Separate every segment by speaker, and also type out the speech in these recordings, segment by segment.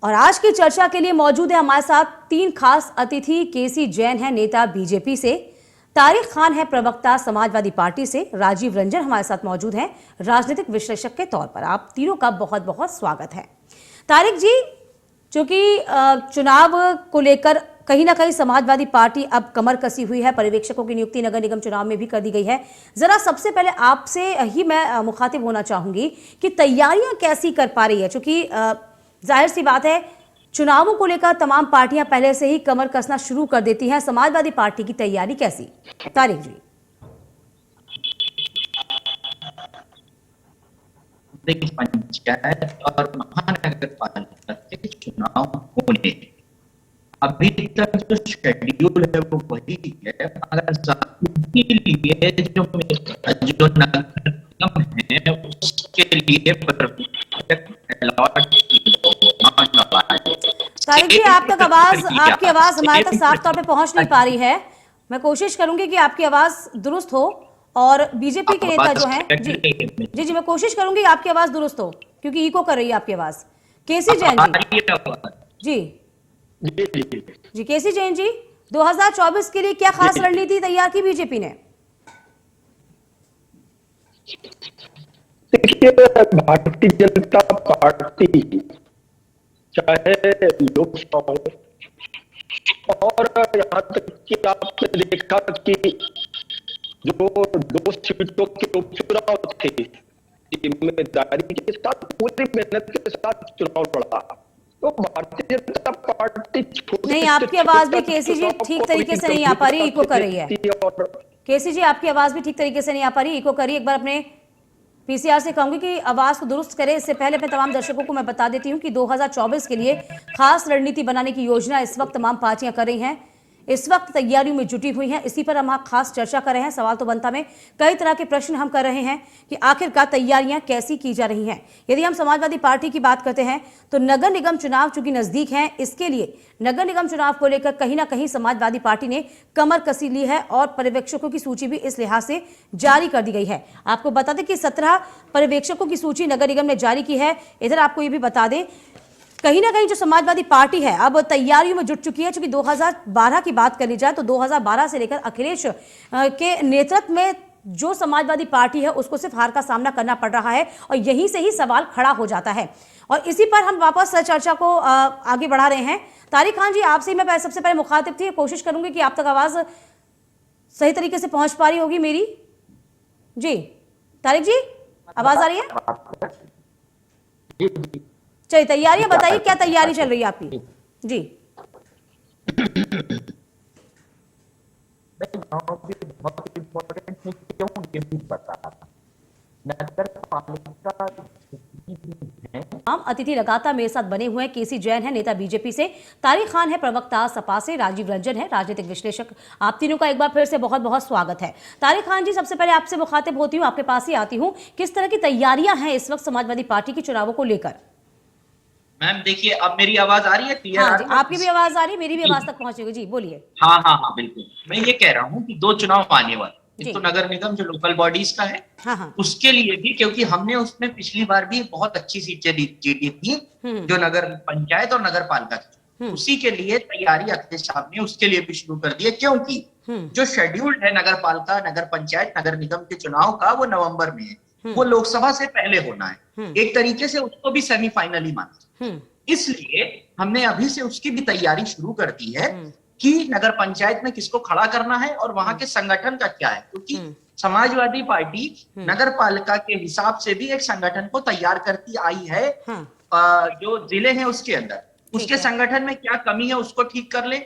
Speaker 1: और आज की चर्चा के लिए मौजूद है हमारे साथ तीन खास अतिथि। केसी जैन है नेता बीजेपी से, तारिक खान है प्रवक्ता समाजवादी पार्टी से, राजीव रंजन हमारे साथ मौजूद हैं राजनीतिक विश्लेषक के तौर पर। आप तीनों का बहुत बहुत स्वागत है। तारिक जी, चूंकि चुनाव को लेकर कहीं ना कहीं समाजवादी पार्टी अब कमर कसी हुई है, पर्यवेक्षकों की नियुक्ति नगर निगम चुनाव में भी कर दी गई है। जरा सबसे पहले आपसे ही मैं मुखातिब होना चाहूंगी कि तैयारियां कैसी कर पा रही है, क्योंकि जाहिर सी बात है चुनावों को लेकर तमाम पार्टियां पहले से ही कमर कसना शुरू कर देती हैं। समाजवादी पार्टी की तैयारी कैसी? तारिक जी।
Speaker 2: देखिए, पंचायत और महानगर पालिका के चुनाव होने अभी तक जो शेड्यूल है वो वही है, मगर के लिए जो नगर निगम है उसके लिए
Speaker 1: तारिक जी, आपकी आवाज हमारे तक साफ तौर पे पहुंच नहीं पा रही है। मैं कोशिश करूंगी कि आपकी आवाज दुरुस्त हो और बीजेपी के नेता जो हैं जी मैं कोशिश करूंगी आपकी आवाज दुरुस्त हो, क्योंकि इको कर रही है आपकी आवाज। केसी जैन जी जी केसी जैन जी, 2024 के लिए क्या खास रणनीति तैयार की बीजेपी ने?
Speaker 3: देखिए, भारतीय जनता पार्टी चाहे लोकसभा और यहाँ तक कि आपने देखा कि जो 2 सीटों के उपचुनाव थे, जिम्मेदारी के साथ पूरी मेहनत के साथ चुनाव लड़ा। तो भारतीय जनता पार्टी
Speaker 1: नहीं, आपकी आवाज भी केसी जी ठीक तरीके से नहीं आ पा रही, इको कर रही है। केसी जी, आपकी आवाज भी ठीक तरीके से नहीं आ पा रही, इको कर रही है। एक बार अपने पीसीआर से कहूंगी कि आवाज को दुरुस्त करें। इससे पहले मैं तमाम दर्शकों को मैं बता देती हूं कि 2024 के लिए खास रणनीति बनाने की योजना इस वक्त तमाम पार्टियां कर रही हैं, इस वक्त तैयारियों में जुटी हुई हैं। इसी पर हम खास चर्चा कर रहे हैं। सवाल तो बनता में कई तरह के प्रश्न हम कर रहे हैं कि आखिरकार तैयारियां कैसी की जा रही हैं। यदि हम समाजवादी पार्टी की बात करते हैं तो नगर निगम चुनाव चूंकि नजदीक हैं, इसके लिए नगर निगम चुनाव को लेकर कहीं ना कहीं समाजवादी पार्टी ने कमर कसी ली है और पर्यवेक्षकों की सूची भी इस लिहाज से जारी कर दी गई है। आपको बता दें कि 17 पर्यवेक्षकों की सूची नगर निगम ने जारी की है। इधर आपको ये भी बता दें, कहीं ना कहीं जो समाजवादी पार्टी है अब तैयारियों में जुट चुकी है। क्योंकि 2012 की बात कर ली जाए तो 2012 से लेकर अखिलेश के नेतृत्व में जो समाजवादी पार्टी है उसको सिर्फ हार का सामना करना पड़ रहा है और यहीं से ही सवाल खड़ा हो जाता है। और इसी पर हम वापस चर्चा को आगे बढ़ा रहे हैं। तारिक खान जी, आपसे मैं सबसे पहले मुखातिब थी, कोशिश करूंगी कि आप तक आवाज सही तरीके से पहुंच पा रही होगी मेरी। जी तारिक जी, आवाज आ रही है? चलिए, तैयारियां बताइए, क्या तैयारी चल रही है आपकी? जी
Speaker 2: बहुत इम्पोर्टेंट है, क्यों ये भी बता। नगर पालिका
Speaker 1: हम अतिथि लगातार मेरे साथ बने हुए हैं। केसी जैन है नेता बीजेपी से, तारिक खान है प्रवक्ता सपा से, राजीव रंजन है राजनीतिक विश्लेषक। आप तीनों का एक बार फिर से बहुत बहुत स्वागत है। तारिक खान जी, सबसे पहले आपसे मुखातिब होती हूँ, आपके पास ही आती हूँ। किस तरह की तैयारियां हैं इस वक्त समाजवादी पार्टी के चुनावों को लेकर?
Speaker 2: मैम देखिए, अब मेरी आवाज आ रही है क्लियर?
Speaker 1: हाँ जी, आपकी भी आवाज आ रही है, मेरी भी आवाज तक पहुंचेगी। जी बोलिए।
Speaker 2: हाँ बिल्कुल। मैं ये कह रहा हूँ कि 2 चुनाव आने वाले, एक तो नगर निगम जो लोकल बॉडीज का है,
Speaker 1: हाँ।
Speaker 2: उसके लिए भी, क्योंकि हमने उसमें पिछली बार भी बहुत अच्छी सीटें जीती थी, जो नगर पंचायत और नगर पालिका की, उसी के लिए तैयारी अखिलेश साहब ने उसके लिए भी शुरू कर दी है। क्योंकि जो शेड्यूल्ड है नगर पालिका, नगर पंचायत, नगर निगम के चुनाव का, वो नवंबर में है, वो लोकसभा से पहले होना है। एक तरीके से उसको भी सेमीफाइनल ही माना, इसलिए हमने अभी से उसकी भी तैयारी शुरू कर दी है कि नगर पंचायत में किसको खड़ा करना है और वहां के संगठन का क्या है। क्योंकि समाजवादी पार्टी नगर पालिका के हिसाब से भी एक संगठन को तैयार करती आई है। जो जिले हैं उसके अंदर उसके संगठन में क्या कमी है उसको ठीक कर ले।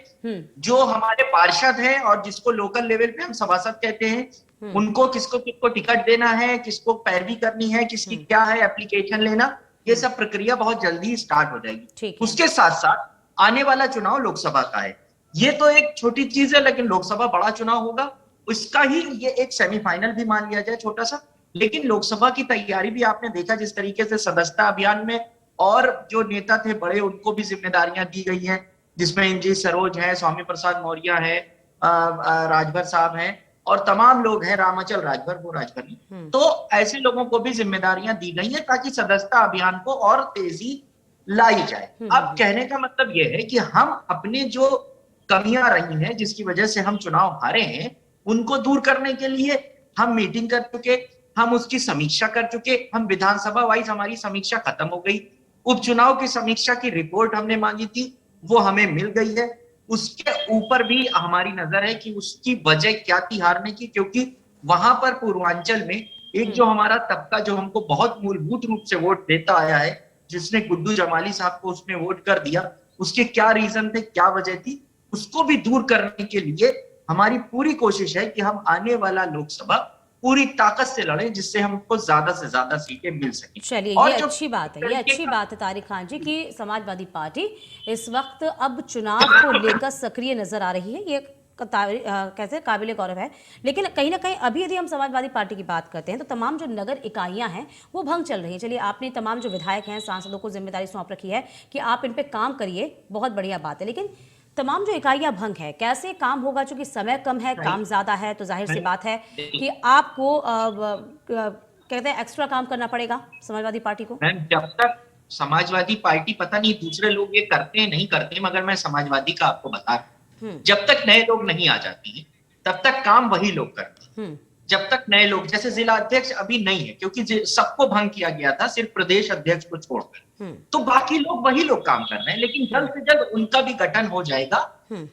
Speaker 2: जो हमारे पार्षद हैं और जिसको लोकल लेवल पे हम सभासद कहते हैं, उनको किसको किसको टिकट देना है, किसको पैरवी करनी है, किसकी क्या है एप्लीकेशन लेना, ये सब प्रक्रिया बहुत जल्दी स्टार्ट हो जाएगी। उसके साथ साथ आने वाला चुनाव लोकसभा का है। ये तो एक छोटी चीज है, लेकिन लोकसभा बड़ा चुनाव होगा, उसका ही ये एक सेमीफाइनल भी मान लिया जाए छोटा सा। लेकिन लोकसभा की तैयारी भी आपने देखा जिस तरीके से सदस्यता अभियान में और जो नेता थे बड़े, उनको भी जिम्मेदारियां दी गई हैं, जिसमें इंजी सरोज है, स्वामी प्रसाद मौर्य है, राजभर साहब हैं और तमाम लोग हैं, रामाचल राजभर, वो राजभर नहीं। तो ऐसे लोगों को भी जिम्मेदारियां दी गई हैं ताकि सदस्यता अभियान को और तेजी लाई जाए। अब कहने का मतलब यह है कि हम अपने जो कमियां रही हैं जिसकी वजह से हम चुनाव हारे हैं उनको दूर करने के लिए हम मीटिंग कर चुके, हम उसकी समीक्षा कर चुके, हम विधानसभा वाइज हमारी समीक्षा खत्म हो गई, उपचुनाव की समीक्षा की रिपोर्ट हमने मांगी थी वो हमें मिल गई है। उसके ऊपर भी हमारी नजर है कि उसकी वजह क्या थी हारने की, क्योंकि वहां पर पूर्वांचल में एक जो हमारा तबका जो हमको बहुत मूलभूत रूप से वोट देता आया है, जिसने गुड्डू जमाली साहब को उसमें वोट कर दिया, उसके क्या रीजन थे, क्या वजह थी, उसको भी दूर करने के लिए हमारी पूरी कोशिश है कि हम आने वाला लोकसभा पूरी ताकत से लड़ें जिससे हमको ज्यादा से ज्यादा सीटें मिल सकें।
Speaker 1: चलिए, ये अच्छी बात है, ये अच्छी बात है तारिक खान जी कि समाजवादी पार्टी इस वक्त अब चुनाव को लेकर सक्रिय नजर आ रही है। ये कैसे काबिले गौरव है। लेकिन कहीं ना कहीं अभी यदि हम समाजवादी पार्टी की बात करते हैं तो तमाम जो नगर इकाइयां हैं वो भंग चल रही हैं। चलिए, आपने तमाम जो विधायक हैं, सांसदों को जिम्मेदारी सौंप रखी है कि आप इन पे काम करिए, बहुत बढ़िया बात है, लेकिन तमाम जो इकाइयां भंग है, कैसे काम होगा? चूंकि समय कम है, काम ज्यादा है, तो जाहिर सी बात है कि आपको कहते हैं एक्स्ट्रा काम करना पड़ेगा समाजवादी पार्टी को।
Speaker 2: मैम, जब तक समाजवादी पार्टी, पता नहीं दूसरे लोग ये करते हैं नहीं करते, मगर मैं समाजवादी का आपको बता रहा हूं, जब तक नए लोग नहीं आ जाते हैं तब तक काम वही लोग करते हैं। जब तक नए लोग, जैसे जिला अध्यक्ष अभी नहीं है क्योंकि सबको भंग किया गया था सिर्फ प्रदेश अध्यक्ष को छोड़कर, तो बाकी लोग वही लोग काम कर रहे हैं, लेकिन जल्द से जल्द उनका भी गठन हो जाएगा।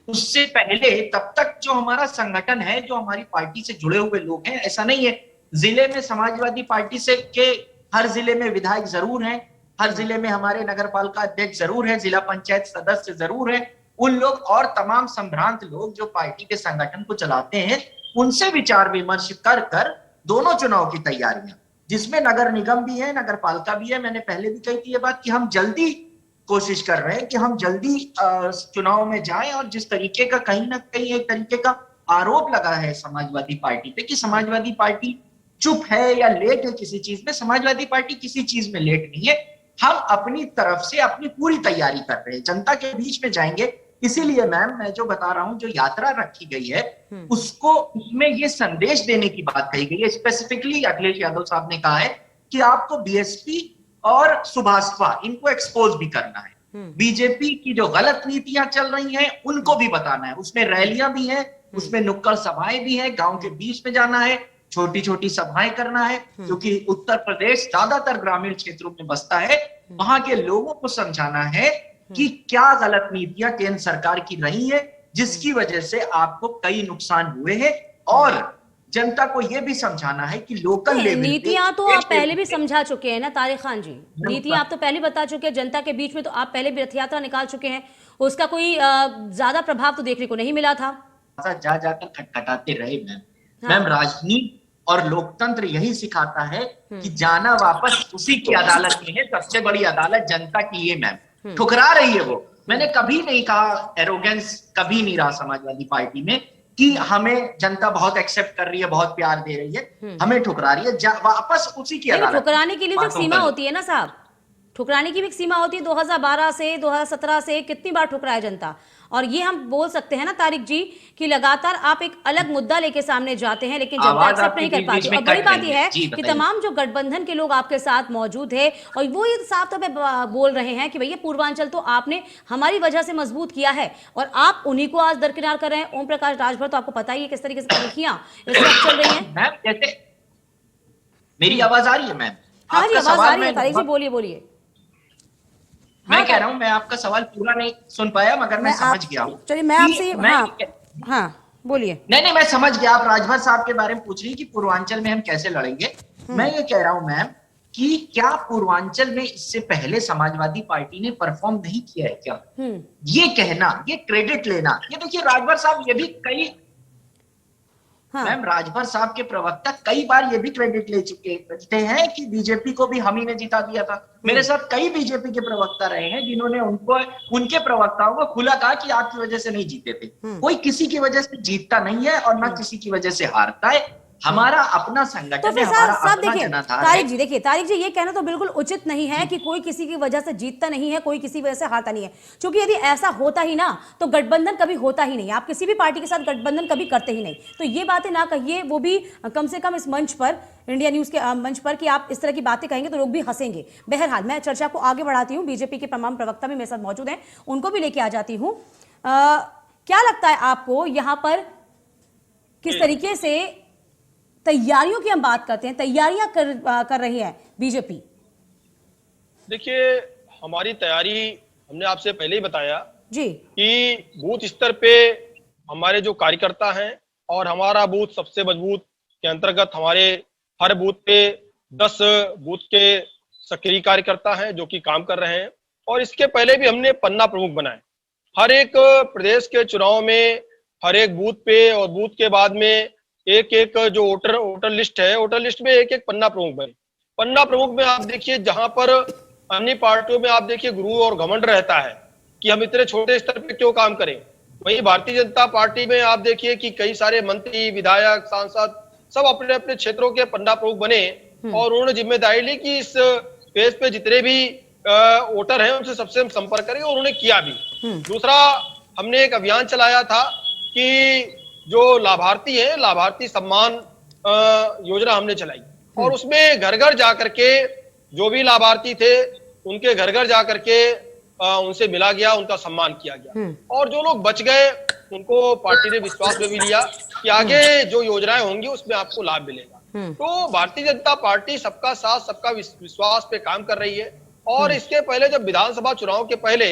Speaker 2: उससे पहले तब तक जो हमारा संगठन है, जो हमारी पार्टी से जुड़े हुए लोग हैं, ऐसा नहीं है जिले में समाजवादी पार्टी से के हर जिले में विधायक जरूर हैं, हर जिले में हमारे नगर पालिका अध्यक्ष जरूर है, जिला पंचायत सदस्य जरूर है, उन लोग और तमाम संभ्रांत लोग जो पार्टी के संगठन को चलाते हैं, उनसे विचार विमर्श कर कर दोनों चुनाव की तैयारियां, जिसमें नगर निगम भी है, नगर पालिका भी है, मैंने पहले भी कही थी ये बात कि हम जल्दी कोशिश कर रहे हैं कि हम जल्दी चुनाव में जाएं। और जिस तरीके का कहीं ना कहीं एक तरीके का आरोप लगा है समाजवादी पार्टी पे कि समाजवादी पार्टी चुप है या लेट है किसी चीज में, समाजवादी पार्टी किसी चीज में लेट नहीं है। हम अपनी तरफ से अपनी पूरी तैयारी कर रहे हैं, जनता के बीच में जाएंगे। इसीलिए मैम, मैं जो बता रहा हूं, जो यात्रा रखी गई है उसको, उसमें ये संदेश देने की बात कही गई है। स्पेसिफिकली अखिलेश यादव साहब ने कहा है कि आपको बीएसपी और सुभाषपा इनको एक्सपोज भी करना है, बीजेपी की जो गलत नीतियां चल रही हैं उनको भी बताना है। उसमें रैलियां भी हैं, उसमें नुक्कड़ सभाएं भी हैं, गांव के बीच में जाना है, छोटी छोटी सभाएं करना है, क्योंकि उत्तर प्रदेश ज्यादातर ग्रामीण क्षेत्रों में बसता है। वहां के लोगों को समझाना है कि क्या गलत नीतियां केंद्र सरकार की रही है जिसकी वजह से आपको कई नुकसान हुए हैं, और जनता को यह भी समझाना है कि लोकल लेवल पे
Speaker 1: नीतियां तो आप पहले भी समझा चुके हैं ना तारिक खान जी, नीतियां आप तो पहले बता चुके हैं जनता के बीच में, तो आप पहले भी रथ यात्रा निकाल चुके हैं, उसका कोई ज्यादा प्रभाव तो देखने को नहीं मिला था।
Speaker 2: जा जाकर खटखटाते रहे मैम। मैम, राजनीति और लोकतंत्र यही सिखाता है कि जाना वापस उसी की अदालत में है, सबसे बड़ी अदालत जनता की है मैम। ठुकरा रही है वो। मैंने कभी नहीं कहा, एरोगेंस कभी नहीं रहा समाजवादी पार्टी में कि हमें जनता बहुत एक्सेप्ट कर रही है, बहुत प्यार दे रही है, हमें ठुकरा रही है, वापस उसी की अदालत।
Speaker 1: ठुकराने के लिए जो सीमा होती है ना साहब, ठुकराने की भी एक सीमा होती है। 2012 से 2017 से कितनी बार ठुकराया जनता, और ये हम बोल सकते हैं ना तारिक जी कि लगातार आप एक अलग मुद्दा लेके सामने जाते हैं लेकिन जनता एक्सेप्ट नहीं कर पाती। और बड़ी बात यह है कि तमाम जो गठबंधन के लोग आपके साथ मौजूद है और वो ये साफ तौर पे बोल रहे हैं कि भैया पूर्वांचल तो आपने हमारी वजह से मजबूत किया है, और आप उन्हीं को आज दरकिनार कर रहे हैं। ओम प्रकाश राजभर तो आपको पता ही है किस तरीके से तरीकियां इस वक्त चल रही है।
Speaker 2: मैम, जैसे मेरी आवाज आ रही है मैम?
Speaker 1: हाँ जी, आवाज आ रही है तारिक जी, बोलिए बोलिए।
Speaker 2: मैं कह रहा हूं, मैं आपका सवाल पूरा नहीं सुन पाया मगर मैं समझ गया हूं।
Speaker 1: चलिए, मैं आपसे हाँ बोलिए।
Speaker 2: नहीं, मैं समझ गया। आप राजभर साहब के बारे में पूछ रही कि पूर्वांचल में हम कैसे लड़ेंगे। मैं ये कह रहा हूं मैम कि क्या पूर्वांचल में इससे पहले समाजवादी पार्टी ने परफॉर्म नहीं किया है क्या? ये कहना, ये क्रेडिट लेना, ये देखिए राजभर साहब ये भी कई मैम, राजभर साहब के प्रवक्ता कई बार ये भी क्रेडिट ले चुके हैं कि बीजेपी को भी हम ही ने जिता दिया था। मेरे साथ कई बीजेपी के प्रवक्ता रहे हैं जिन्होंने उनके प्रवक्ताओं को खुला कहा कि आपकी वजह से नहीं जीते थे। कोई किसी की वजह से जीतता नहीं है और ना किसी की वजह से हारता है। हमारा अपना
Speaker 1: तो
Speaker 2: संगठन है,
Speaker 1: फिर
Speaker 2: हमारा
Speaker 1: साहब
Speaker 2: अपना
Speaker 1: देखिए
Speaker 2: जनाधार है।
Speaker 1: तारिक जी, देखिए तारिक जी, ये कहना तो बिल्कुल उचित नहीं है कि कोई किसी की वजह से जीतता नहीं है, कोई किसी वजह से हारता नहीं है, क्योंकि यदि ऐसा होता ही ना तो गठबंधन कभी होता ही नहीं। आप किसी भी पार्टी के साथ गठबंधन कभी करते ही नहीं। तो ये बातें ना कहिए, वो भी कम से कम इस मंच पर, इंडिया न्यूज के मंच पर, कि आप इस तरह की बातें कहेंगे तो लोग भी हंसेंगे। बहरहाल मैं चर्चा को आगे बढ़ाती हूँ, बीजेपी के तमाम प्रवक्ता भी मेरे साथ मौजूद हैं, उनको भी लेके आ जाती हूँ। क्या लगता है आपको यहाँ पर किस तरीके से तैयारियों की हम बात करते हैं, तैयारियां कर रही है बीजेपी?
Speaker 4: देखिए, हमारी तैयारी हमने आपसे पहले ही बताया
Speaker 1: जी
Speaker 4: कि बूथ स्तर पे हमारे जो कार्यकर्ता हैं, और हमारा बूथ सबसे मजबूत के अंतर्गत हमारे हर बूथ पे 10 बूथ के सक्रिय कार्यकर्ता हैं जो कि काम कर रहे हैं। और इसके पहले भी हमने पन्ना प्रमुख बनाए। हर एक प्रदेश के चुनाव में हर एक बूथ पे और बूथ के बाद में एक एक जो वोटर लिस्ट है, वोटर लिस्ट में एक एक पन्ना प्रमुख बने। पन्ना प्रमुख में आप देखिए, जहां पर अन्य पार्टियों में आप देखिए गुरूर और घमंड रहता है कि हम इतने छोटे स्तर पे क्यों काम करें, वहीं भारतीय जनता पार्टी में आप देखिए कि कई सारे मंत्री, विधायक, सांसद सब अपने अपने क्षेत्रों के पन्ना प्रमुख बने और उन्होंने जिम्मेदारी ली कि इस पेज पे जितने भी वोटर हैं उनसे सबसे हम संपर्क करेंगे, और उन्होंने किया भी। दूसरा, हमने एक अभियान चलाया था कि जो लाभार्थी हैं, लाभार्थी सम्मान योजना हमने चलाई, और उसमें घर घर जाकर के जो भी लाभार्थी थे उनके घर घर जाकर के उनसे मिला गया, उनका सम्मान किया गया, और जो लोग बच गए उनको पार्टी ने विश्वास में भी लिया कि आगे जो योजनाएं होंगी उसमें आपको लाभ मिलेगा। तो भारतीय जनता पार्टी सबका साथ सबका विश्वास पे काम कर रही है। और इसके पहले जब विधानसभा चुनाव के पहले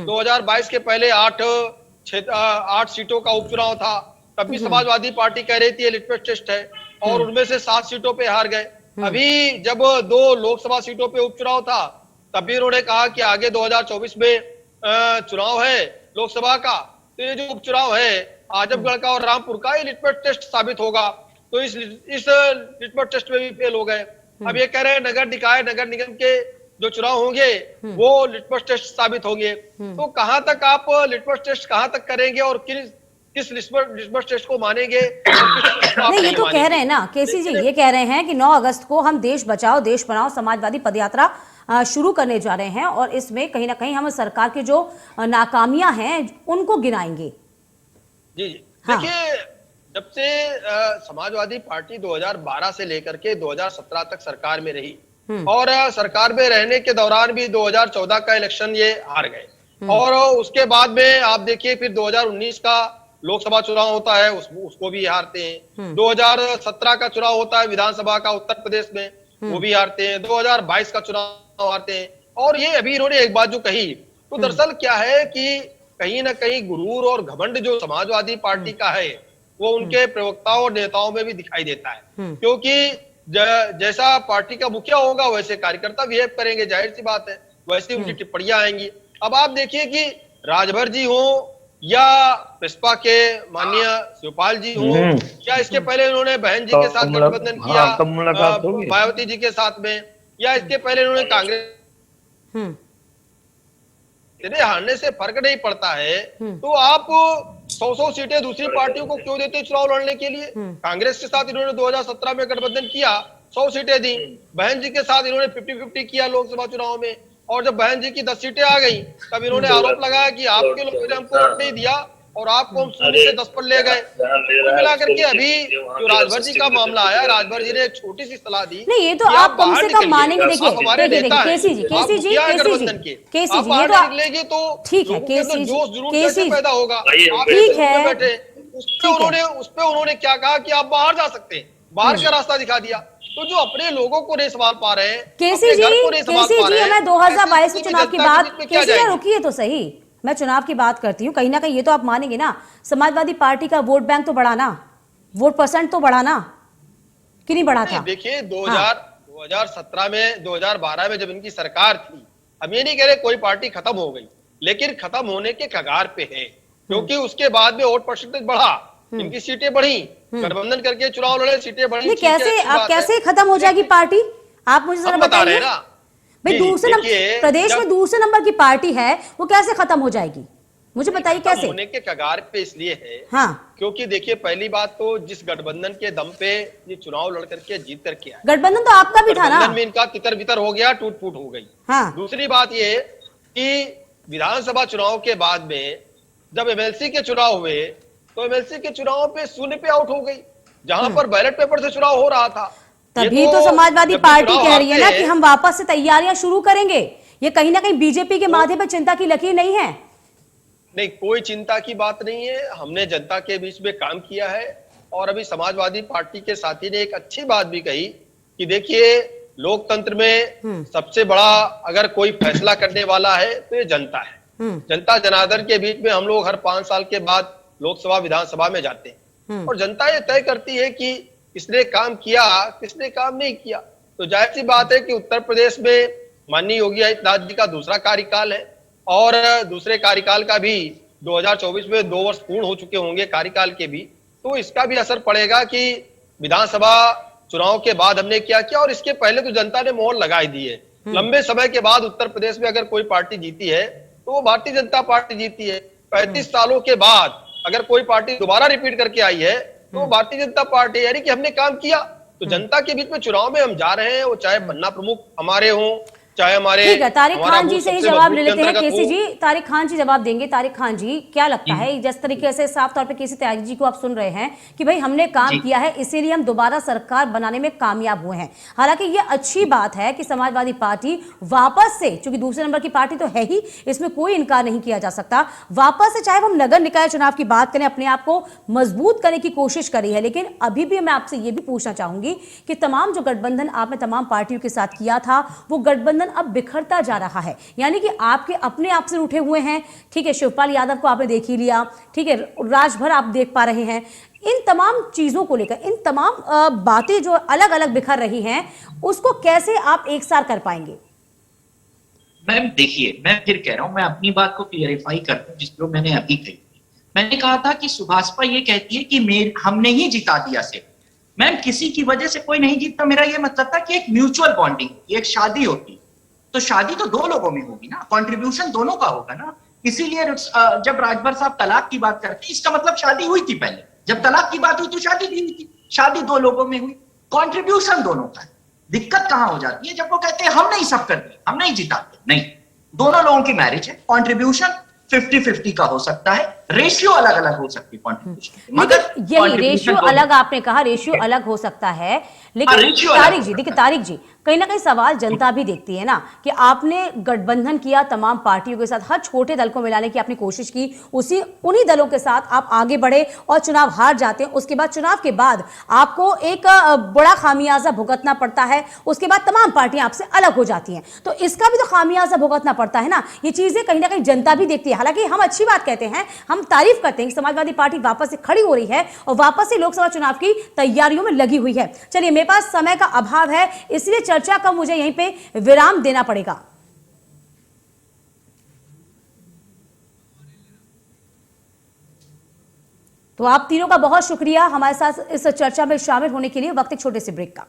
Speaker 4: 2022 के पहले 8 सीटों का उपचुनाव था, तब भी समाजवादी पार्टी कह रही थी लिटमस टेस्ट है, और उनमें से 7 सीटों पे हार गए। अभी जब 2 लोकसभा सीटों पे उपचुनाव था, तब भी उन्होंने कहा कि आगे 2024 में चुनाव है लोकसभा का, तो ये जो उपचुनाव है आजमगढ़ का और रामपुर का, ये लिटमस टेस्ट साबित होगा। तो इस लिटमस टेस्ट में भी फेल हो गए। अब ये कह रहे हैं नगर निकाय, नगर निगम के जो चुनाव होंगे वो लिटमस टेस्ट साबित होंगे। तो कहां तक आप लिटमस टेस्ट कहां तक करेंगे और किस लिटमस टेस्ट को मानेंगे?
Speaker 1: नहीं, ये तो कह रहे हैं ना केसी जी, ये कह रहे हैं कि 9 अगस्त को हम देश बचाओ देश बनाओ समाजवादी पदयात्रा शुरू करने जा रहे हैं, और इसमें कहीं ना कहीं हम सरकार की जो नाकामियां हैं उनको गिनाएंगे।
Speaker 4: जी जी, देखिए, जब से समाजवादी पार्टी 2012 से लेकर के 2017 तक सरकार में रही, और सरकार में रहने के दौरान भी 2014 का इलेक्शन ये हार गए, और उसके बाद में आप देखिए फिर 2019 का लोकसभा चुनाव होता है, उसको भी हारते हैं। 2017 का चुनाव होता है विधानसभा का उत्तर प्रदेश में, वो भी हारते हैं। 2022 का चुनाव हारते हैं। और ये अभी इन्होंने एक बात जो कही, तो दरअसल क्या है कि कहीं ना कहीं गुरूर और घमंड जो समाजवादी पार्टी का है वो उनके प्रवक्ताओं और नेताओं में भी दिखाई देता है, क्योंकि जैसा पार्टी का मुखिया होगा वैसे कार्यकर्ता बिहेव करेंगे, जाहिर सी बात है, वैसे उनकी टिप्पणियां आएंगी। अब आप देखिए कि राजभर जी हो या प्रसपा के माननीय शिवपाल जी हो, या इसके पहले उन्होंने बहन जी के साथ गठबंधन किया मायावती जी के साथ में, या इसके पहले उन्होंने कांग्रेस, इतने हारने से फर्क नहीं पड़ता है। तो आप 100 सीटें दूसरी पार्टियों को क्यों देते चुनाव लड़ने के लिए? कांग्रेस के साथ इन्होंने 2017 में गठबंधन किया, 100 सीटें दी। बहन जी के साथ इन्होंने 50-50 किया लोकसभा चुनाव में, और जब बहन जी की 10 सीटें आ गई तब इन्होंने आरोप लगाया कि आपके लोगों ने हमको वोट नहीं दिया और आपको हम 0 से 10 पर ले गए। कुल मिलाकर के अभी जो राजभर जी का मामला आया, राजभर जी ने एक छोटी सी सलाह दी।
Speaker 1: नहीं, ये तो आप कम से कम मानेंगे। देखिए केसी जी, ये तो
Speaker 4: निकलेगी तो
Speaker 1: ठीक है केसी जी,
Speaker 4: पैदा होगा।
Speaker 1: ठीक है,
Speaker 4: उस पे उन्होंने क्या कहा कि आप बाहर जा सकते हैं, बाहर का रास्ता दिखा दिया। तो जो अपने लोगों को नहीं संभाल पा रहे हैं,
Speaker 1: केसी जी, मैं 2022 के चुनाव की बात, केसी जी रुकिए तो सही, मैं चुनाव की बात करती हूँ। कहीं ना कहीं ये तो आप मानेंगे ना, समाजवादी पार्टी का वोट बैंक तो बढ़ाना, वोट परसेंट तो बढ़ाना कि नहीं बढ़ा था?
Speaker 4: देखिए 2017 में 2012 में जब इनकी सरकार थी, हम ये नहीं कह रहे कोई पार्टी खत्म हो गई, लेकिन खत्म होने के कगार पे है, क्योंकि उसके बाद में वोट परसेंटेज बढ़ा, इनकी सीटें बढ़ी, गठबंधन करके चुनाव लड़े, सीटें बढ़ी।
Speaker 1: कैसे खत्म हो जाएगी पार्टी? आप मुझे जरा बताइए भाई। प्रदेश में दूसरे नंबर की पार्टी है, वो कैसे खत्म हो जाएगी? मुझे बताइए
Speaker 4: खत्म
Speaker 1: कैसे।
Speaker 4: होने के कगार पे इसलिए है
Speaker 1: हाँ,
Speaker 4: क्योंकि देखिए, पहली बात तो जिस गठबंधन के दम पे ये चुनाव लड़ करके जीत करके आए,
Speaker 1: गठबंधन तो आपका भी था ना।
Speaker 4: गठबंधन में इनका तितर बितर हो गया, टूट फूट हो गई।
Speaker 1: हाँ,
Speaker 4: दूसरी बात ये कि विधानसभा चुनाव के बाद में जब एमएलसी के चुनाव हुए तो एमएलसी के चुनाव पे शून्य पे आउट हो गई, जहां पर बैलेट पेपर से चुनाव हो रहा था।
Speaker 1: तभी
Speaker 4: ये
Speaker 1: तो समाजवादी
Speaker 4: जब
Speaker 1: पार्टी
Speaker 4: चुनाव
Speaker 1: कह रही है ना
Speaker 4: आते
Speaker 1: कि
Speaker 4: हैं,
Speaker 1: हम वापस से तैयारियां शुरू करेंगे। ये कहीं ना कहीं बीजेपी के माथे पर चिंता की लकीर नहीं है।
Speaker 4: नहीं, कोई चिंता की बात नहीं है। हमने जनता के बीच में काम किया है और अभी समाजवादी पार्टी के साथी ने एक अच्छी बात भी कही कि देखिए, लोकतंत्र में सबसे बड़ा अगर कोई फैसला करने वाला है तो ये जनता है। जनता जनार्दन के बीच में हम लोग हर 5 साल के बाद लोकसभा विधानसभा में जाते हैं और जनता ये तय करती है कि किसने काम किया, किसने काम नहीं किया। तो जाहिर सी बात है कि उत्तर प्रदेश में माननीय योगी आदित्यनाथ जी का दूसरा कार्यकाल है और दूसरे कार्यकाल का भी 2024 में 2 वर्ष पूर्ण हो चुके होंगे कार्यकाल के भी, तो इसका भी असर पड़ेगा कि विधानसभा चुनाव के बाद हमने क्या किया और इसके पहले तो जनता ने मोहर लगा ही दी है। लंबे समय के बाद उत्तर प्रदेश में अगर कोई पार्टी जीती है तो वो भारतीय जनता पार्टी जीती है। 35 सालों के बाद अगर कोई पार्टी दोबारा रिपीट करके आई है तो वो भारतीय जनता पार्टी, यानी कि हमने काम किया। तो जनता के बीच में चुनाव में हम जा रहे हैं, वो चाहे पन्ना प्रमुख हमारे हों, चाहे हमारे,
Speaker 1: ठीक है, तारिक खान जी से ही जवाब ले लेते हैं। केसी
Speaker 4: हो।
Speaker 1: जी, तारिक खान जी जवाब देंगे। तारिक खान जी, क्या लगता है जिस तरीके से साफ तौर पे केसी त्यागी जी को आप सुन रहे हैं कि भाई हमने काम किया है इसीलिए हम दोबारा सरकार बनाने में कामयाब हुए हैं। हालांकि ये अच्छी बात है कि समाजवादी पार्टी वापस से, चूंकि दूसरे नंबर की पार्टी तो है ही, इसमें कोई इनकार नहीं किया जा सकता, वापस से चाहे हम नगर निकाय चुनाव की बात करें, अपने आप को मजबूत करने की कोशिश करी है। लेकिन अभी भी मैं आपसे ये भी पूछना चाहूंगी कि तमाम जो गठबंधन आपने तमाम पार्टियों के साथ किया था वो गठबंधन अब बिखरता जा रहा है, यानी कि आपके अपने आप से उठे हुए हैं। ठीक है, शिवपाल यादव को आपने देख ही लिया, ठीक है, राजभर आप देख पा रहे हैं। इन तमाम चीजों को लेकर, इन तमाम बातें जो अलग अलग बिखर रही हैं, उसको कैसे आप एक साथ कर पाएंगे?
Speaker 2: मैम देखिए, मैं फिर कह रहा हूं, मैं अपनी बात को क्लियरिफाई करता हूं जिसको मैंने अभी कही। मैंने कहा था कि सुभाषपा ये कहती है कि हमने ही जिता दिया सिर्फ। मैम, किसी की वजह से कोई नहीं जीतता। मेरा ये मतलब था कि एक म्यूचुअल बॉन्डिंग, एक शादी होती तो शादी तो 2 लोगों में होगी ना, कंट्रीब्यूशन दोनों का होगा ना। इसीलिए जब राजभर साहब तलाक की बात करते हैं, इसका मतलब शादी हुई थी पहले। जब तलाक की बात हुई तो शादी भी हुई थी, शादी 2 लोगों में हुई, कंट्रीब्यूशन दोनों का है। दिक्कत कहां हो जाती है जब वो कहते हैं हम नहीं सब कर दिए, हम नहीं जिताते। नहीं, दोनों लोगों की मैरिज है, कंट्रीब्यूशन 50-50 का हो सकता है, रेशियो अलग अलग हो सकती है कंट्रीब्यूशन, मगर
Speaker 1: यही रेशियो अलग, आपने कहा रेशियो अलग हो सकता है। लेकिन तारिक जी, देखिए तारिक जी, कहीं ना कहीं सवाल जनता भी देखती है ना कि आपने गठबंधन किया तमाम पार्टियों के साथ, हर छोटे दल को मिलाने की आपने कोशिश की, उन्हीं दलों के साथ आप आगे बढ़े और चुनाव हार जाते हैं। उसके बाद चुनाव के बाद आपको एक बड़ा खामियाजा भुगतना पड़ता है, उसके बाद तमाम पार्टियां आपसे अलग हो जाती हैं, तो इसका भी तो खामियाजा भुगतना पड़ता है ना। ये चीजें कहीं ना कहीं जनता भी देखती है। हालांकि हम अच्छी बात कहते हैं, हम तारीफ करते हैं कि समाजवादी पार्टी वापस से खड़ी हो रही है और वापस से लोकसभा चुनाव की तैयारियों में लगी हुई है। चलिए, मेरे पास समय का अभाव है, इसलिए चर्चा का मुझे यहीं पे विराम देना पड़ेगा। तो आप तीनों का बहुत शुक्रिया हमारे साथ इस चर्चा में शामिल होने के लिए। वक्त एक छोटे से ब्रेक का।